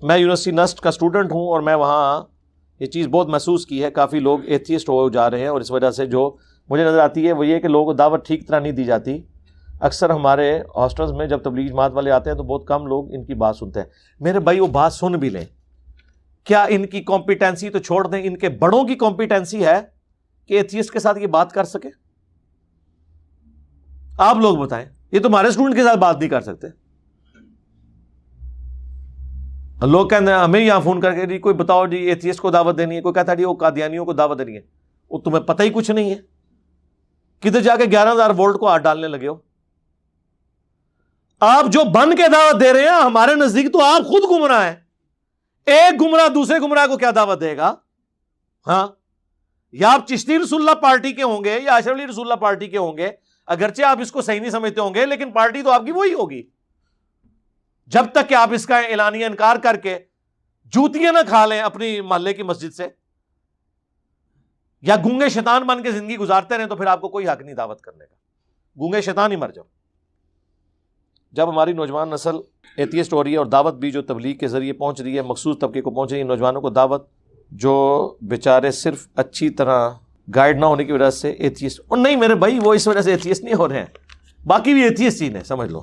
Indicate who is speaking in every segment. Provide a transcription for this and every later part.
Speaker 1: میں یونیورسٹی نسٹ کا اسٹوڈنٹ ہوں اور میں وہاں یہ چیز بہت محسوس کی ہے. کافی لوگ ایتھیسٹ ہو جا رہے ہیں اور اس وجہ سے جو مجھے نظر آتی ہے وہ یہ کہ لوگوں کو دعوت ٹھیک طرح نہیں دی جاتی. اکثر ہمارے ہاسٹلز میں جب تبلیغ جماعت والے آتے ہیں تو بہت کم لوگ ان کی بات سنتے ہیں. میرے بھائی وہ بات سن بھی لیں, کیا ان کی کمپیٹنسی تو چھوڑ دیں, ان کے بڑوں کی کمپیٹنسی ہے کہ ایتھیسٹ کے ساتھ یہ بات کر سکے؟ آپ لوگ بتائیں. یہ تمہارے اسٹوڈنٹ کے ساتھ بات نہیں کر سکتے. لوگ کہتے ہیں ہمیں یہاں فون کر کے جی کوئی بتاؤ جی ایتھیسٹ کو دعوت دینی ہے, کوئی کہتا ہے جی وہ قادیانیوں کو دعوت دینی ہے. وہ تمہیں پتہ ہی کچھ نہیں ہے, کدھر جا کے 11,000 وولٹ کو ہاتھ ڈالنے لگے ہو. آپ جو بن کے دعوت دے رہے ہیں ہمارے نزدیک تو آپ خود گمراہ ہیں. ایک گمراہ دوسرے گمراہ کو کیا دعوت دے گا؟ ہاں, یا آپ چشتی رسول اللہ پارٹی کے ہوں گے یا اشرف علی رسول اللہ پارٹی کے ہوں گے, اگرچہ آپ اس کو صحیح نہیں سمجھتے ہوں گے لیکن پارٹی تو آپ کی وہی ہوگی. جب تک کہ آپ اس کا اعلانیہ انکار کر کے جوتیاں نہ کھا لیں اپنی محلے کی مسجد سے یا گونگے شیطان بن کے زندگی گزارتے رہیں تو پھر آپ کو کوئی حق نہیں دعوت کرنے کا. گونگے شیطان ہی مر جاؤ. جب ہماری نوجوان نسل ایتھیسٹ ہو رہی ہے اور دعوت بھی جو تبلیغ کے ذریعے پہنچ رہی ہے مخصوص طبقے کو پہنچ رہی ہے, نوجوانوں کو دعوت جو بیچارے صرف اچھی طرح گائیڈ نہ ہونے کی وجہ سے ایتھیسٹ, اور نہیں میرے بھائی وہ اس وجہ سے ایتھیسٹ نہیں ہو رہے ہیں, باقی بھی ایتھیسٹ ہی ہیں سمجھ لو.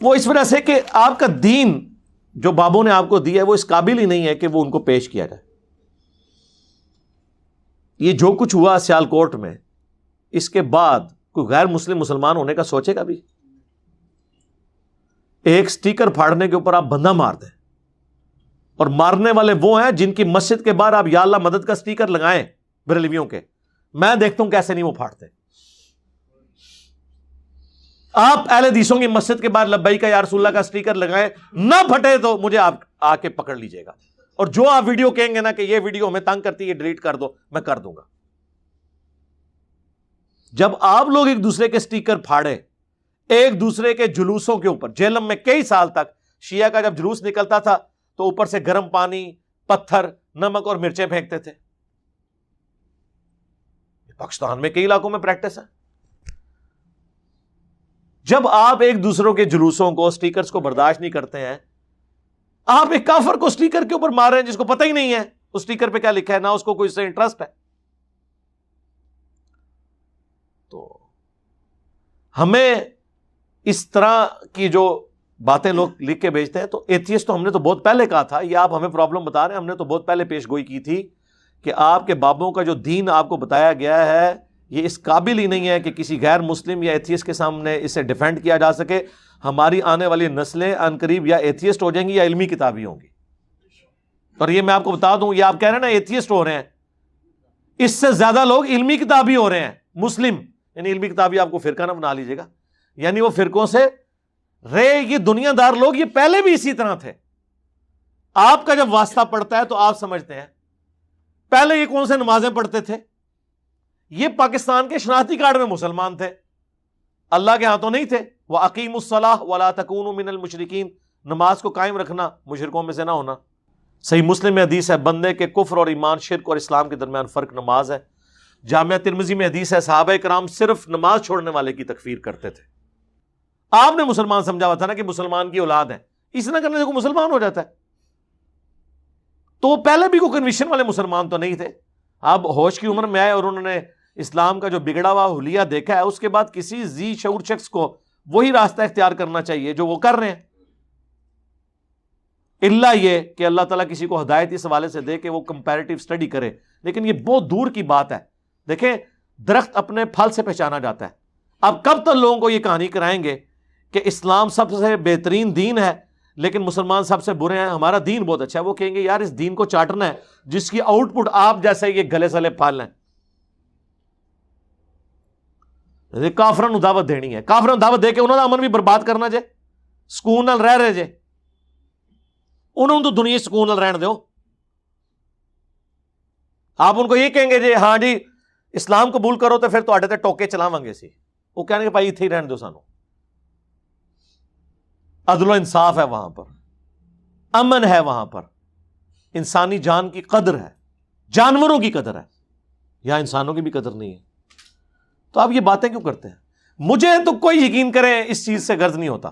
Speaker 1: وہ اس وجہ سے کہ آپ کا دین جو بابوں نے آپ کو دیا ہے وہ اس قابل ہی نہیں ہے کہ وہ ان کو پیش کیا جائے. یہ جو کچھ ہوا سیالکوٹ میں, اس کے بعد کوئی غیر مسلم مسلمان ہونے کا سوچے گا بھی؟ ایک سٹیکر پھاڑنے کے اوپر آپ بندہ مار دیں, اور مارنے والے وہ ہیں جن کی مسجد کے باہر آپ یا اللہ مدد کا سٹیکر لگائیں بریلویوں کے, میں دیکھتا ہوں کیسے نہیں وہ پھاڑتے. آپ اہل حدیثوں کی مسجد کے باہر لبیک یا رسول اللہ کا سٹیکر لگائیں, نہ پھٹے تو مجھے آپ آ کے پکڑ لیجئے گا, اور جو آپ ویڈیو کہیں گے نا کہ یہ ویڈیو ہمیں تنگ کرتی ہے یہ ڈیلیٹ کر دو, میں کر دوں گا. جب آپ لوگ ایک دوسرے کے سٹیکر پھاڑے ایک دوسرے کے جلوسوں کے اوپر, جیلم میں کئی سال تک شیعہ کا جب جلوس نکلتا تھا تو اوپر سے گرم پانی, پتھر, نمک اور مرچیں پھینکتے تھے. پاکستان میں کئی علاقوں میں پریکٹس ہے. جب آپ ایک دوسروں کے جلوسوں کو سٹیکرز کو برداشت نہیں کرتے ہیں, آپ ایک کافر کو سٹیکر کے اوپر مار رہے ہیں جس کو پتہ ہی نہیں ہے اس سٹیکر پہ کیا لکھا ہے, نہ اس کو کوئی اس سے انٹرسٹ ہے. تو ہمیں اس طرح کی جو باتیں لوگ لکھ کے بھیجتے ہیں, تو ایتھیسٹ تو ہم نے تو بہت پہلے کہا تھا, یہ آپ ہمیں پرابلم بتا رہے ہیں, ہم نے تو بہت پہلے پیش گوئی کی تھی کہ آپ کے بابوں کا جو دین آپ کو بتایا گیا ہے یہ اس قابل ہی نہیں ہے کہ کسی غیر مسلم یا ایتھیسٹ کے سامنے اسے ڈیفینڈ کیا جا سکے. ہماری آنے والی نسلیں ان قریب یا ایتھیسٹ ہو جائیں گی یا علمی کتابی ہوں گی. اور یہ میں آپ کو بتا دوں, یہ آپ کہہ رہے ہیں نا ایتھیسٹ ہو رہے ہیں, اس سے زیادہ لوگ علمی کتابی ہو رہے ہیں. مسلم یعنی علمی کتابی آپ کو فرقہ نہ بنا لیجیے گا, یعنی وہ فرقوں سے رہے. یہ دنیا دار لوگ یہ پہلے بھی اسی طرح تھے. آپ کا جب واسطہ پڑتا ہے تو آپ سمجھتے ہیں پہلے یہ کون سے نمازیں پڑھتے تھے, یہ پاکستان کے شناختی کارڈ میں مسلمان تھے, اللہ کے ہاتھوں نہیں تھے. وَأَقِيمُوا الصَّلَاةَ وَلَا تَكُونُوا مِنَ الْمُشْرِكِينَ, نماز کو قائم رکھنا, مشرکوں میں سے نہ ہونا. صحیح مسلم میں حدیث ہے بندے کے کفر اور ایمان, شرک اور اسلام کے درمیان فرق نماز ہے. جامعہ ترمذی میں حدیث ہے صحابہ کرام صرف نماز چھوڑنے والے کی تکفیر کرتے تھے. آپ نے مسلمان سمجھا ہوا تھا نا کہ مسلمان کی اولاد ہے, اس نہ کرنے سے کوئی مسلمان ہو جاتا ہے. تو وہ پہلے بھی کوئی کنویشن والے مسلمان تو نہیں تھے. آپ ہوش کی عمر میں آئے اور انہوں نے اسلام کا جو بگڑا ہوا حلیہ دیکھا ہے, اس کے بعد کسی ذی شعور شخص کو وہی راستہ اختیار کرنا چاہیے جو وہ کر رہے ہیں, الا یہ کہ اللہ تعالیٰ کسی کو ہدایت اس حوالے سے دے کہ وہ کمپیریٹیو اسٹڈی کرے. لیکن یہ بہت دور کی بات ہے. دیکھیں درخت اپنے پھل سے پہچانا جاتا ہے. اب کب تک لوگوں کو یہ کہانی کرائیں گے کہ اسلام سب سے بہترین دین ہے لیکن مسلمان سب سے برے ہیں, ہمارا دین بہت اچھا ہے. وہ کہیں گے یار اس دین کو چاٹنا ہے جس کی آؤٹ پٹ آپ جیسے یہ گلے سلے پھل ہیں. کافروں دعوت دینی ہے, کافروں دعوت دے کے انہوں نے امن بھی برباد کرنا جے, سکون نال رہ رہے جے, انہوں تو دنیا سکون نال رہن دیو. آپ ان کو یہ کہیں گے جی ہاں جی اسلام قبول کرو تو پھر تواڈے تے ٹوکے چلاواں گے سی, وہ کہنے گے بھائی اتنے ہی رہن دو سانو. عدل و انصاف ہے وہاں پر, امن ہے وہاں پر, انسانی جان کی قدر ہے, جانوروں کی قدر ہے, یہاں انسانوں کی بھی قدر نہیں ہے. تو آپ یہ باتیں کیوں کرتے ہیں؟ مجھے تو کوئی یقین کریں اس چیز سے غرض نہیں ہوتا.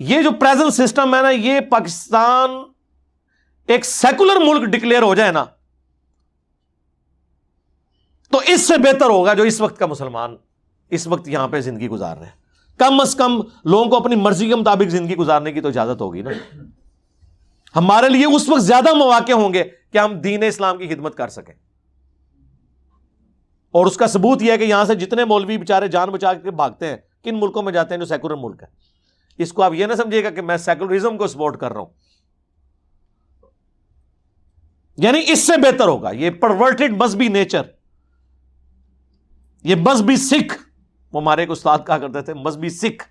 Speaker 1: یہ جو پریزنٹ سسٹم ہے نا، یہ پاکستان ایک سیکولر ملک ڈکلیئر ہو جائے نا تو اس سے بہتر ہوگا جو اس وقت کا مسلمان اس وقت یہاں پہ زندگی گزار رہے ہیں. کم از کم لوگوں کو اپنی مرضی کے مطابق زندگی گزارنے کی تو اجازت ہوگی نا. ہمارے لیے اس وقت زیادہ مواقع ہوں گے کہ ہم دین اسلام کی خدمت کر سکیں. اور اس کا ثبوت یہ ہے کہ یہاں سے جتنے مولوی بیچارے جان بچا کے بھاگتے ہیں کن ملکوں میں جاتے ہیں جو سیکولر ملک ہے. اس کو آپ یہ نہ سمجھیے گا کہ میں سیکولرزم کو سپورٹ کر رہا ہوں، یعنی اس سے بہتر ہوگا. یہ پرورٹڈ مذہبی نیچر، یہ مذہبی سکھ، وہ ہمارے ایک استاد کہا کرتے تھے مذہبی سکھ.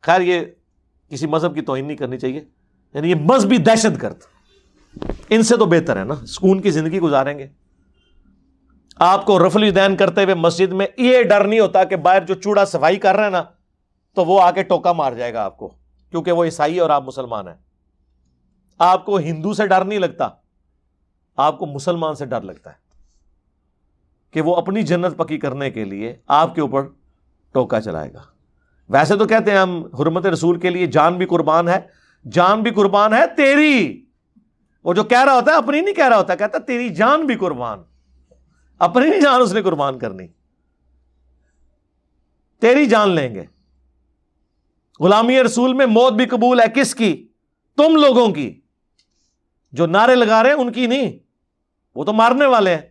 Speaker 1: خیر یہ کسی مذہب کی توہین نہیں کرنی چاہیے، یعنی یہ مذہبی دہشت گرد، ان سے تو بہتر ہے نا سکون کی زندگی گزاریں گے. آپ کو رفع الیدین کرتے ہوئے مسجد میں یہ ڈر نہیں ہوتا کہ باہر جو چوڑا صفائی کر رہے ہیں نا تو وہ آ کے ٹوکا مار جائے گا آپ کو، کیونکہ وہ عیسائی اور آپ مسلمان ہیں. آپ کو ہندو سے ڈر نہیں لگتا، آپ کو مسلمان سے ڈر لگتا ہے کہ وہ اپنی جنت پکی کرنے کے لیے آپ کے اوپر ٹوکا چلائے گا. ویسے تو کہتے ہیں ہم حرمت رسول کے لیے جان بھی قربان ہے، جان بھی قربان ہے تیری. وہ جو کہہ رہا ہوتا ہے اپنی نہیں کہہ رہا ہوتا، کہتا تیری جان بھی قربان. اپنی نہیں جان اس نے قربان کرنی، تیری جان لیں گے. غلامی رسول میں موت بھی قبول ہے کس کی؟ تم لوگوں کی. جو نعرے لگا رہے ہیں ان کی نہیں، وہ تو مارنے والے ہیں.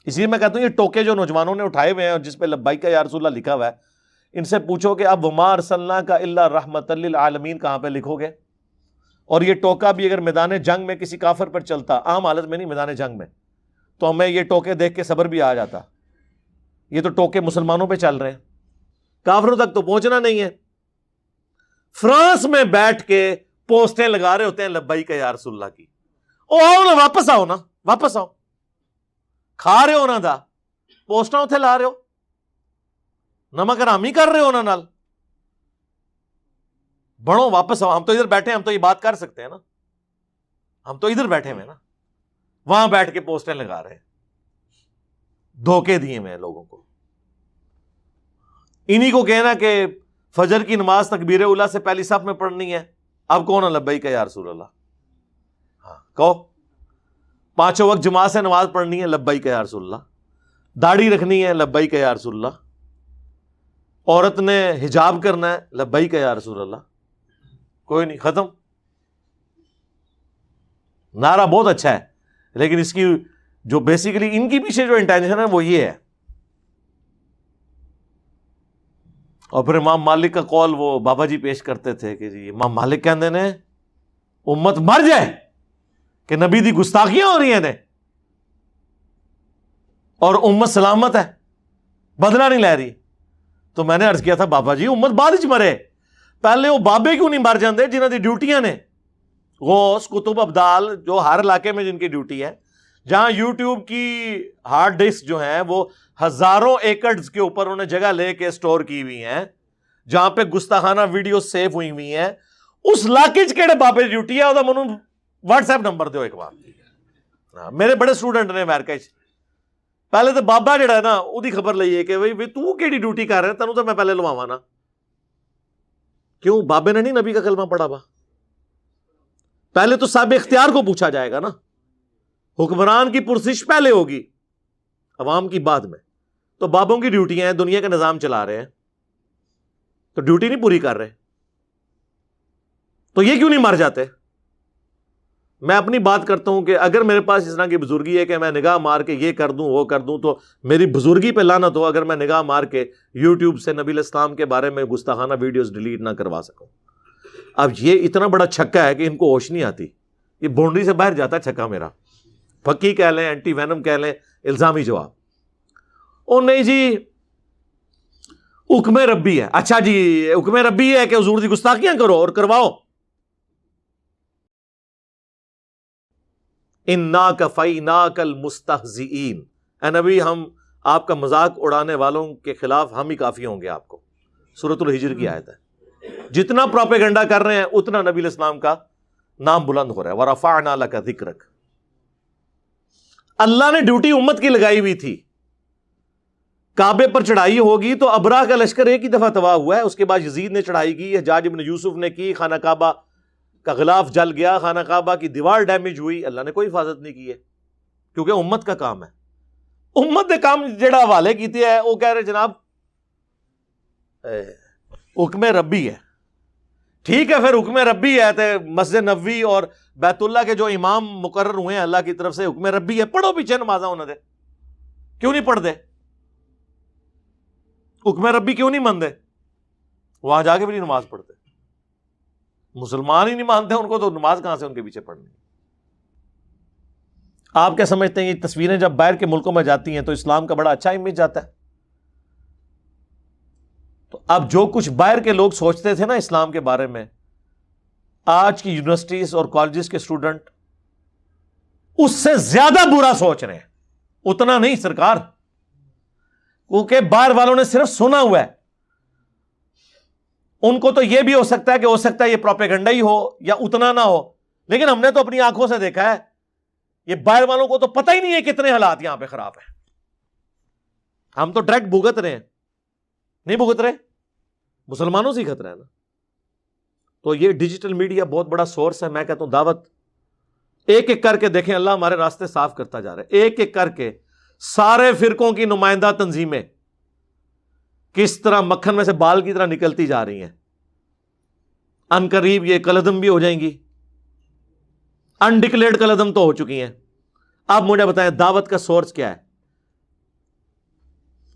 Speaker 1: اسی لیے میں کہتا ہوں یہ ٹوکے جو نوجوانوں نے اٹھائے ہوئے ہیں اور جس پہ لبیک یا رسول اللہ لکھا ہوا ہے، ان سے پوچھو کہ اب وما ارسلناک الا رحمۃ للعالمین کہاں پہ لکھو گے؟ اور یہ ٹوکا بھی اگر میدان جنگ میں کسی کافر پر چلتا، عام حالت میں نہیں، میدان جنگ میں، تو ہمیں یہ ٹوکے دیکھ کے صبر بھی آ جاتا. یہ تو ٹوکے مسلمانوں پہ چل رہے ہیں، کافروں تک تو پہنچنا نہیں ہے. فرانس میں بیٹھ کے پوسٹیں لگا رہے ہوتے ہیں لبیک یا رسول اللہ کی. او آؤ نا، واپس آؤ نا، واپس آؤ. کھا رہے ہو نا دا پوسٹاں اتنے لا رہے ہو، نمک حرامی کر رہے ہو نا نال. بڑھو واپس آؤ. ہم تو ادھر بیٹھے ہیں، ہم تو یہ بات کر سکتے ہیں نا، ہم تو ادھر بیٹھے ہوئے نا، وہاں بیٹھ کے پوسٹیں لگا رہے ہیں. دھوکے دیے ہوئے ہیں لوگوں کو. انہی کو کہنا کہ فجر کی نماز تکبیر اولیٰ سے پہلی صف میں پڑھنی ہے. اب کون ہے لبیک یا رسول اللہ؟ ہاں کہو. پانچوں وقت جماعت سے نماز پڑھنی ہے، لبیک یا رسول اللہ. داڑھی رکھنی ہے، لبیک یا رسول اللہ. عورت نے حجاب کرنا ہے، لبیک یا رسول اللہ. کوئی نہیں، ختم. نعرہ بہت اچھا ہے لیکن اس کی جو بیسیکلی ان کی پیچھے جو انٹینشن ہے وہ یہ ہے. اور پھر امام مالک کا قول وہ بابا جی پیش کرتے تھے کہ جی امام مالک کہندے نے امت مر جائے کہ نبی دی گستاخیاں ہو رہی ہیں نے اور امت سلامت ہے، بدلہ نہیں لے رہی. تو میں نے عرض کیا تھا بابا جی امت بعد وچ مرے، پہلے وہ بابے کیوں نہیں مر جاندے جنہاں دی ڈیوٹیاں نے؟ غوث، کتب، ابدال، جو ہر علاقے میں جن کی ڈیوٹی ہے، جہاں یوٹیوب کی ہارڈ ڈسک جو ہیں وہ ہزاروں ایکڑز کے اوپر انہیں جگہ لے کے سٹور کی ہوئی ہیں، جہاں پہ گستاخانہ ویڈیو سیو ہوئی ہوئی ہیں، اس علاقے چ کہڑے بابے ڈیوٹی ہے؟ وہ منو واٹس ایپ نمبر دیو ایک بار. میرے بڑے اسٹوڈنٹ نے امریکہ چ، پہلے تو بابا جڑا ہے نا وہی خبر لئیے کہ بھائی تو کیڑی ڈیوٹی کر رہے ہیں، تینوں تو میں پہلے لواواں نا. کیوں؟ بابے نے نہیں نبی کا کلمہ پڑھا با. پہلے تو صاحب اختیار کو پوچھا جائے گا نا. حکمران کی پرسش پہلے ہوگی، عوام کی بعد میں. تو بابوں کی ڈیوٹیاں ہیں، دنیا کا نظام چلا رہے ہیں تو ڈیوٹی نہیں پوری کر رہے، تو یہ کیوں نہیں مر جاتے؟ میں اپنی بات کرتا ہوں کہ اگر میرے پاس اس طرح کی بزرگی ہے کہ میں نگاہ مار کے یہ کر دوں وہ کر دوں، تو میری بزرگی پہ لعنت ہو اگر میں نگاہ مار کے یوٹیوب سے نبی الاسلام کے بارے میں گستاخانہ ویڈیوز ڈیلیٹ نہ کروا سکوں. اب یہ اتنا بڑا چھکا ہے کہ ان کو ہوش نہیں آتی، یہ باؤنڈری سے باہر جاتا ہے چھکا میرا. پھکی کہہ لیں، اینٹی وینم کہہ لیں، الزامی جواب. او نہیں جی حکم ربی ہے. اچھا جی حکم ربی ہے کہ حضور دی گستاخیاں کرو اور کرواؤ. اِنَّا كَفَيْنَاكَ الْمُسْتَهْزِئِينَ، اے نبی ہم آپ کا مذاق اڑانے والوں کے خلاف ہم ہی کافی ہوں گے آپ کو. سورۃ الحجر کی آیت ہے. جتنا پروپیگنڈا کر رہے ہیں اتنا نبی علیہ السلام کا نام بلند ہو رہا ہے. وَرَفَعْنَا لَكَ ذِكْرَكَ. اللہ نے ڈیوٹی امت کی لگائی ہوئی تھی کعبے پر چڑھائی ہوگی تو ابراہ کا لشکر ایک ہی دفعہ تباہ ہوا ہے، اس کے بعد یزید نے چڑھائی کی، حجاج ابن یوسف نے کی، خانہ کعبہ کا غلاف جل گیا، خانہ کعبہ کی دیوار ڈیمیج ہوئی، اللہ نے کوئی حفاظت نہیں کی ہے، کیونکہ امت کا کام ہے۔ امت نے کام جڑا حوالے کیتے ہے، وہ کہہ رہے جناب حکم ربی ہے، ٹھیک ہے، پھر حکم ربی ہے تو مسجد نبوی اور بیت اللہ کے جو امام مقرر ہوئے ہیں اللہ کی طرف سے، حکم ربی ہے، پڑھو پیچھے نمازاں انہوں نے، کیوں نہیں پڑھ دے؟ حکم ربی کیوں نہیں مانتے؟ وہاں جا کے بھی نہیں نماز پڑھتے، مسلمان ہی نہیں مانتے ان کو، تو نماز کہاں سے ان کے پیچھے پڑھنی؟ آپ کیا سمجھتے ہیں یہ تصویریں جب باہر کے ملکوں میں جاتی ہیں تو اسلام کا بڑا اچھا امیج جاتا ہے؟ تو اب جو کچھ باہر کے لوگ سوچتے تھے نا اسلام کے بارے میں، آج کی یونیورسٹیز اور کالجز کے اسٹوڈنٹ اس سے زیادہ برا سوچ رہے ہیں۔ اتنا نہیں سرکار، کیونکہ باہر والوں نے صرف سنا ہوا ہے، ان کو تو یہ بھی ہو سکتا ہے یہ پروپیگنڈا ہی ہو یا اتنا نہ ہو، لیکن ہم نے تو اپنی آنکھوں سے دیکھا ہے، یہ باہر والوں کو تو پتہ ہی نہیں ہے کتنے حالات یہاں پہ خراب ہیں، ہم تو ڈائریکٹ بھگت رہے ہیں، نہیں بھگت رہے، مسلمانوں سے ہی خطرہ ہے نا۔ تو یہ ڈیجیٹل میڈیا بہت بڑا سورس ہے، میں کہتا ہوں دعوت ایک ایک کر کے دیکھیں، اللہ ہمارے راستے صاف کرتا جا رہا ہے، ایک ایک کر کے سارے فرقوں کی نمائندہ تنظیمیں کس طرح مکھن میں سے بال کی طرح نکلتی جا رہی ہیں، ان قریب یہ کلعدم بھی ہو جائیں گی، انڈکلیئرڈ کلعدم تو ہو چکی ہیں۔ اب مجھے بتائیں دعوت کا سورس کیا ہے؟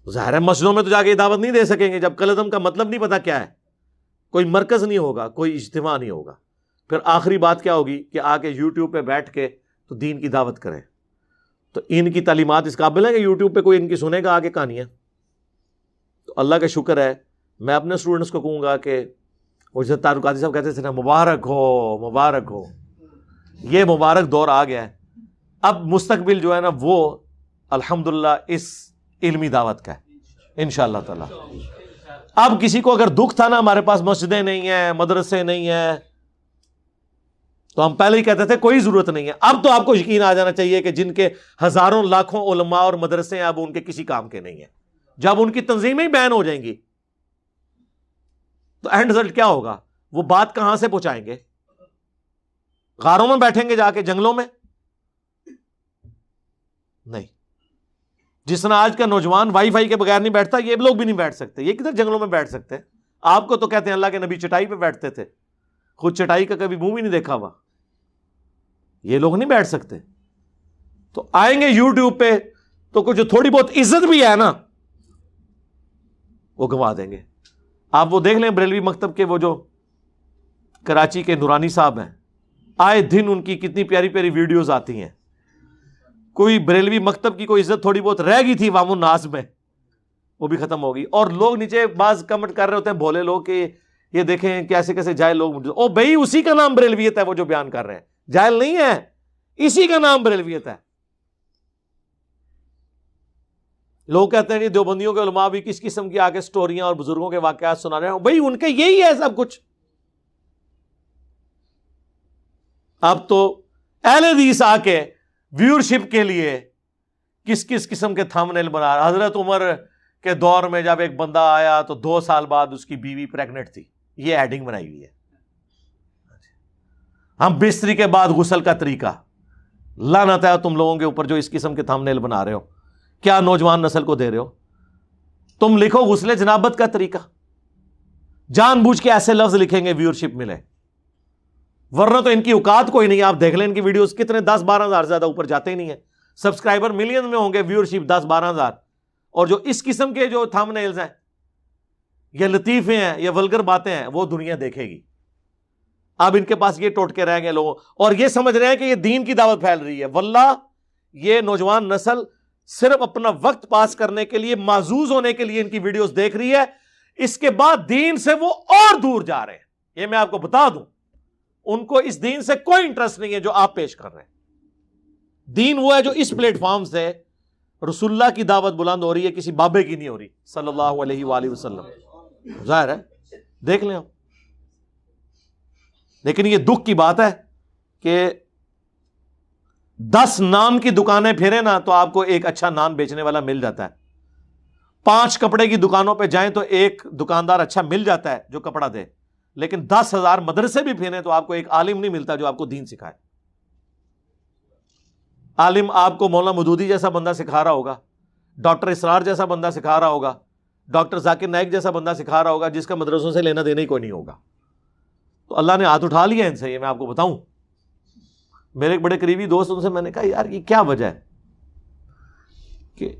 Speaker 1: ظاہر ہے مسجدوں میں تو جا کے دعوت نہیں دے سکیں گے جب کلعدم کا مطلب نہیں پتا کیا ہے، کوئی مرکز نہیں ہوگا، کوئی اجتماع نہیں ہوگا، پھر آخری بات کیا ہوگی کہ آ کے یوٹیوب پہ بیٹھ کے تو دین کی دعوت کریں۔ تو ان کی تعلیمات اس قابل ہے کہ یوٹیوب پہ کوئی ان کی سنے گا آگے کہانیاں؟ تو اللہ کا شکر ہے، میں اپنے اسٹوڈنٹس کو کہوں گا کہ وہ جیسے طارق قادری صاحب کہتے تھے نا، مبارک ہو مبارک ہو، یہ مبارک دور آ گیا ہے، اب مستقبل جو ہے نا وہ الحمدللہ اس علمی دعوت کا ہے انشاءاللہ تعالی۔ اب کسی کو اگر دکھ تھا نا ہمارے پاس مسجدیں نہیں ہیں، مدرسے نہیں ہیں، تو ہم پہلے ہی کہتے تھے کوئی ضرورت نہیں ہے، اب تو آپ کو یقین آ جانا چاہیے کہ جن کے ہزاروں لاکھوں علماء اور مدرسے ہیں اب ان کے کسی کام کے نہیں ہیں، جب ان کی تنظیمیں ہی بین ہو جائیں گی تو اینڈ رزلٹ کیا ہوگا؟ وہ بات کہاں سے پہنچائیں گے؟ غاروں میں بیٹھیں گے جا کے، جنگلوں میں؟ نہیں، جس طرح آج کا نوجوان وائی فائی کے بغیر نہیں بیٹھتا، یہ لوگ بھی نہیں بیٹھ سکتے، یہ کدھر جنگلوں میں بیٹھ سکتے ہیں؟ آپ کو تو کہتے ہیں اللہ کے نبی چٹائی پہ بیٹھتے تھے، خود چٹائی کا کبھی منہ بھی نہیں دیکھا ہوا، یہ لوگ نہیں بیٹھ سکتے۔ تو آئیں گے یوٹیوب پہ تو کچھ جو تھوڑی بہت عزت بھی ہے نا وہ گنوا دیں گے۔ آپ وہ دیکھ لیں بریلوی مکتب کے وہ جو کراچی کے نورانی صاحب ہیں، آئے دن ان کی کتنی پیاری پیاری ویڈیوز آتی ہیں، کوئی بریلوی مکتب کی کوئی عزت تھوڑی بہت رہ گئی تھی عوام الناس میں، وہ بھی ختم ہوگی، اور لوگ نیچے بعض کمنٹ کر رہے ہوتے ہیں بھولے لوگ کہ یہ دیکھیں کیسے کیسے جاہل لوگ، او بھائی اسی کا نام بریلویت ہے وہ جو بیان کر رہے ہیں، جاہل نہیں ہے، اسی کا نام بریلویت ہے۔ لوگ کہتے ہیں دیوبندیوں کے علماء بھی کس قسم کی آگے سٹوریاں اور بزرگوں کے واقعات سنا رہے ہیں، بھائی ان کے یہی ہے سب کچھ۔ اب تو اہل حدیث آ کے ویورشپ کے لیے کس کس قسم کے تھمبنیل بنا رہا۔ حضرت عمر کے دور میں جب ایک بندہ آیا تو 2 سال بعد اس کی بیوی پریگنٹ تھی، یہ ایڈنگ بنائی ہوئی ہے۔ ہم بستری کے بعد غسل کا طریقہ، لعنت ہے تم لوگوں کے اوپر جو اس قسم کے تھمبنیل بنا رہے ہو، کیا نوجوان نسل کو دے رہے ہو؟ تم لکھو غسل جنابت کا طریقہ، جان بوجھ کے ایسے لفظ لکھیں گے ویورشپ ملے، ورنہ تو ان کی اوقات کوئی نہیں۔ آپ دیکھ لیں ان کی ویڈیوز کتنے 10-12 ہزار زیادہ اوپر جاتے ہی نہیں ہیں، سبسکرائبر ملین میں ہوں گے، ویورشپ 10-12 ہزار، اور جو اس قسم کے جو تھمبنیلز ہیں یا لطیفے ہیں یا ولگر باتیں ہیں وہ دنیا دیکھے گی۔ اب ان کے پاس یہ ٹوٹکے رہ گئے لوگوں، اور یہ سمجھ رہے ہیں کہ یہ دین کی دعوت پھیل رہی ہے۔ واللہ یہ نوجوان نسل صرف اپنا وقت پاس کرنے کے لیے، معزوز ہونے کے لیے ان کی ویڈیوز دیکھ رہی ہے، اس کے بعد دین سے وہ اور دور جا رہے ہیں، یہ میں آپ کو بتا دوں۔ ان کو اس دین سے کوئی انٹرسٹ نہیں ہے جو آپ پیش کر رہے ہیں۔ دین وہ ہے جو اس پلیٹ فارم سے رسول اللہ کی دعوت بلند ہو رہی ہے، کسی بابے کی نہیں ہو رہی صلی اللہ علیہ وآلہ وسلم۔ ظاہر ہے، دیکھ لیں آپ۔ لیکن یہ دکھ کی بات ہے کہ 10 نان کی دکانیں پھرے نا تو آپ کو ایک اچھا نان بیچنے والا مل جاتا ہے، 5 کپڑے کی دکانوں پہ جائیں تو ایک دکاندار اچھا مل جاتا ہے جو کپڑا دے، لیکن 10,000 مدرسے بھی پھیریں تو آپ کو ایک عالم نہیں ملتا جو آپ کو دین سکھائے۔ عالم آپ کو مولانا مودودی جیسا بندہ سکھا رہا ہوگا، ڈاکٹر اسرار جیسا بندہ سکھا رہا ہوگا، ڈاکٹر ذاکر نائک جیسا بندہ سکھا رہا ہوگا، جس کا مدرسوں سے لینا دینا ہی کوئی نہیں ہوگا۔ تو اللہ نے ہاتھ اٹھا لیا ان سے، یہ میں آپ کو بتاؤں۔ میرے ایک بڑے قریبی دوست، ان سے میں نے کہا یار یہ کیا وجہ ہے کہ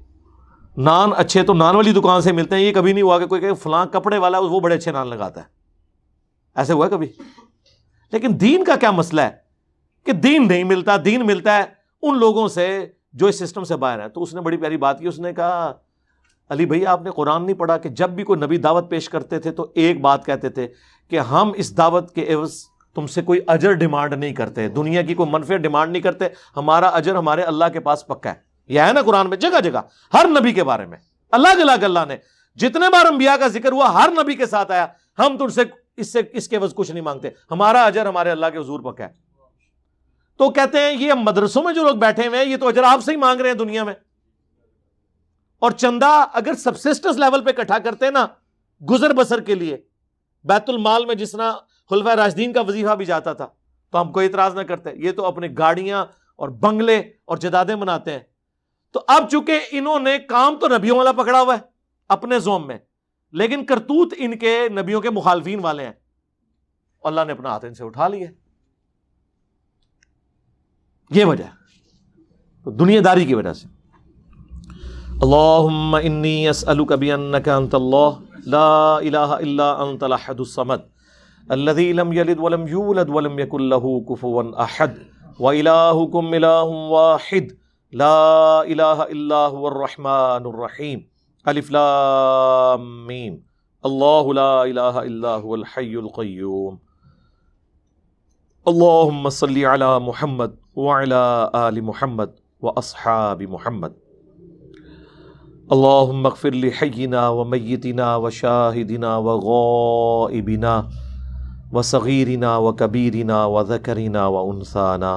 Speaker 1: نان اچھے تو نان والی دکان سے ملتے ہیں، یہ کبھی نہیں ہوا کہ کوئی کہ فلاں کپڑے والا وہ بڑے اچھے نان لگاتا ہے، ایسے ہوا ہے کبھی؟ لیکن دین کا کیا مسئلہ ہے کہ دین نہیں ملتا، دین ملتا ہے ان لوگوں سے جو اس سسٹم سے باہر ہیں۔ تو اس نے بڑی پیاری بات کی، اس نے کہا علی بھائی آپ نے قرآن نہیں پڑھا کہ جب بھی کوئی نبی دعوت پیش کرتے تھے تو ایک بات کہتے تھے کہ ہم اس دعوت کے عوض تم سے کوئی اجر ڈیمانڈ نہیں کرتے، دنیا کی کوئی منفعت ڈیمانڈ نہیں کرتے، ہمارا اجر ہمارے اللہ کے پاس پکا ہے۔ یہ ہے نا قرآن میں جگہ جگہ ہر نبی کے بارے میں اللہ نے جتنے بار انبیاء کا ذکر ہوا ہر نبی کے ساتھ آیا ہم تم سے اس کے عوض کچھ نہیں مانگتے، ہمارا اجر ہمارے اللہ کے حضور پکا ہے۔ تو کہتے ہیں یہ مدرسوں میں جو لوگ بیٹھے ہوئے ہیں یہ تو اجر آپ سے ہی مانگ رہے ہیں دنیا میں، اور چندہ اگر سبسسٹنس لیول پہ اکٹھا کرتے ہیں نا گزر بسر کے لیے، بیت المال میں جس طرح خلفائے راشدین کا وظیفہ بھی جاتا تھا تو ہم کوئی اعتراض نہ کرتے۔ یہ تو اپنے گاڑیاں اور بنگلے اور جدادیں بناتے ہیں۔ تو اب چونکہ انہوں نے کام تو نبیوں والا پکڑا ہوا ہے اپنے زوم میں، لیکن کرتوت ان کے نبیوں کے مخالفین والے ہیں، اللہ نے اپنا ہاتھ ان سے اٹھا لیا۔ یہ وجہ ہے دنیا داری کی وجہ سے۔ اللہم انی اسألک بانک انت اللہ لا الہ الا انت الاحد الصمد الذی لم یلد ولم یولد ولم یکن لہ کفوا احد وإلہکم الہ واحد لا الہ الا هو الرحمن الرحیم الف لام میم اللہ لا الہ الا هو الحی القیوم اللہم صلی علی محمد وعلی آل محمد واصحاب محمد اللہم اغفر لحینا ومیتنا وشاہدنا وغائبنا وصغیرنا وکبیرنا وذکرنا وانثانا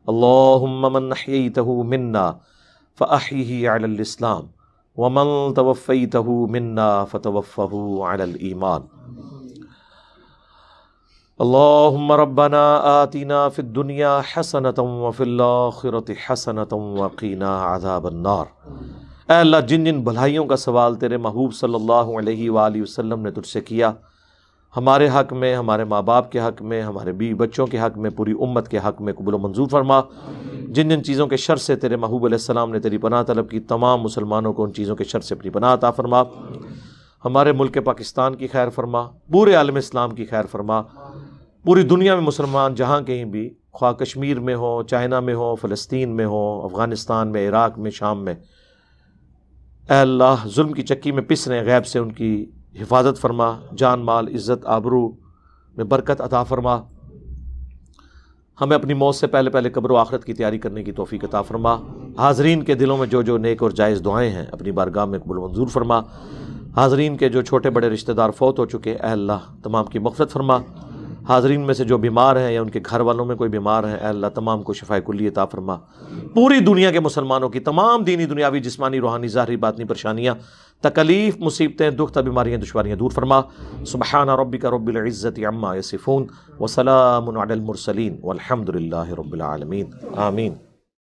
Speaker 1: اللہم من احییتہ منا فاحیہ علی الاسلام ومن توفیتہ منا فتوفہ علی الایمان اللہم ربنا آتنا فی الدنیا حسنۃ وفی الآخرۃ حسنۃ وقنا عذاب النار۔ اے اللہ جن جن بھلائیوں کا سوال تیرے محبوب صلی اللہ علیہ وآلہ وسلم نے تجھ سے کیا، ہمارے حق میں، ہمارے ماں باپ کے حق میں، ہمارے بیوی بچوں کے حق میں، پوری امت کے حق میں قبول و منظور فرما۔ جن جن چیزوں کے شر سے تیرے محبوب علیہ السلام نے تیری پناہ طلب کی، تمام مسلمانوں کو ان چیزوں کے شر سے اپنی پناہ عطا فرما۔ ہمارے ملک پاکستان کی خیر فرما، پورے عالم اسلام کی خیر فرما، پوری دنیا میں مسلمان جہاں کہیں بھی، خواہ کشمیر میں ہو، چائنا میں ہو، فلسطین میں ہو، افغانستان میں، عراق میں، شام میں، اے اللہ ظلم کی چکی میں پس رہے غیب سے ان کی حفاظت فرما، جان مال عزت آبرو میں برکت عطا فرما، ہمیں اپنی موت سے پہلے پہلے قبر و آخرت کی تیاری کرنے کی توفیق عطا فرما۔ حاضرین کے دلوں میں جو جو نیک اور جائز دعائیں ہیں اپنی بارگاہ میں قبول منظور فرما۔ حاضرین کے جو چھوٹے بڑے رشتہ دار فوت ہو چکے، اے اللہ تمام کی مغفرت فرما۔ حاضرین میں سے جو بیمار ہیں یا ان کے گھر والوں میں کوئی بیمار ہیں، اے اللہ تمام کو شفائے کلی عطا فرما۔ پوری دنیا کے مسلمانوں کی تمام دینی دنیاوی جسمانی روحانی ظاہری باطنی پریشانیاں، تکلیف مصیبتیں دکھ بیماریاں دشواریاں دور فرما۔ سبحان ربک رب العزت عما یصفون وسلام علی المرسلین والحمد للہ رب العالمین، آمین۔